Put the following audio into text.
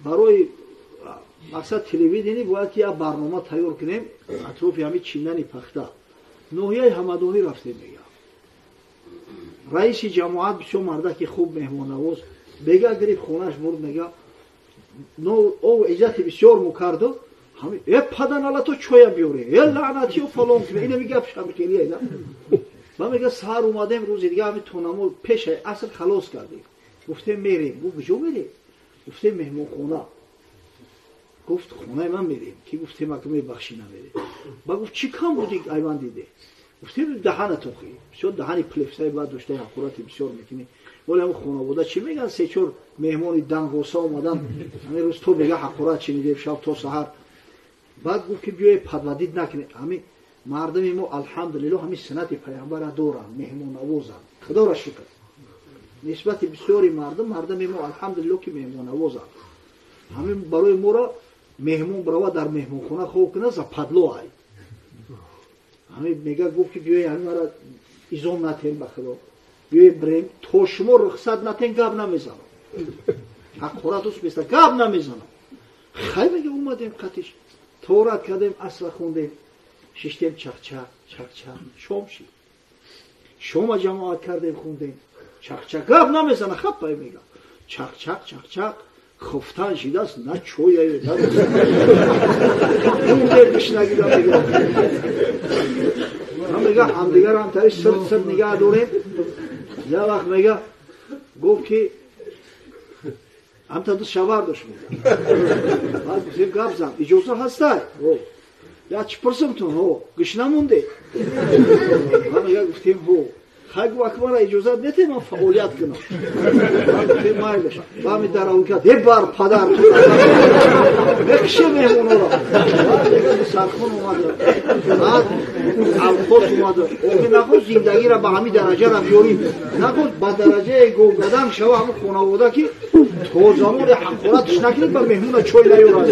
برای مقصد تلویزیونی باید که یک برنامه تیار کنیم اطراف همین چیمنی پخته نوحیه حمدانی رفتیم میگه رئیس جماعت بسیار مرده که خوب مهمان نواز بگه گریب خونش برد میگه او عزت بسیار مکردو همین پدن الله تو چویا بیوری لعنتی و فلان کنه اینو میگه شب خیلی اینا من میگه سحر اومدیم روز دیگه همین تونمو پیش اصل خلاص کردیم گفتیم میریم گفت کجا میریم گفتیم مهمان خونه گفت خونه من میریم کی گفتیم مکمه بخشی نمیریم با گفت چی کم بودی ایوان دیده گفتیم دهنتون خیلی بسیار دهنی پلفسای بعد داشته حقوراتی بسیار میکنی ولی هم خونه بوده چی میگن سه چور مهمانی دنگوسا اومدن همین روز تو بگه حقورات چی میگه شب تا سحر بعد گفت که بیای پدودید نکنه همین مردم ما الحمدلله همین سنت پیامبر دارن مهمان نوازن خدا را شکر نسبت بسیاری مردم ما الحمدلله که مهمان نوازن همین برای ما را مهمون برای در مهمون خونه خوب کنه ز پدلو ای همین میگه گفت که بیای همین را ایزام نتین به خدا بیای بریم تو شما رخصت نتین گپ نمیزنم حقورات است بیست گپ نمیزنم خیلی میگه اومدیم قطیش تورات کردیم اصل خوندیم ششتیم چخ شام شید شام جماعت کردیم خوندیم چخ گپ نمیزنه خب پای میگه چخ خفتن شده است نه چویه نه اون دیر بشنگیدم میگه هم میگه هم دیگر هم تایش سرد نگه داریم یه وقت میگه گفت که هم تا دو شوار داشت میگه بعد گفتیم گپ زن اجازه هسته یا چی پرسم تو گوش نمونده هم میگه گفتیم خیلی وقت من اجازه نده من فعالیت کنم من مایلش با می در اون کرد یه بار پدر بکشه مهمون را بعد سرخون اومده بعد الخوص اومده اوکی نخوص زندگی را به همین درجه را بیاریم نخوص با درجه گوگدم شما همون خانواده که تو زمان حقورتش نکنید با مهمون چوی نیورد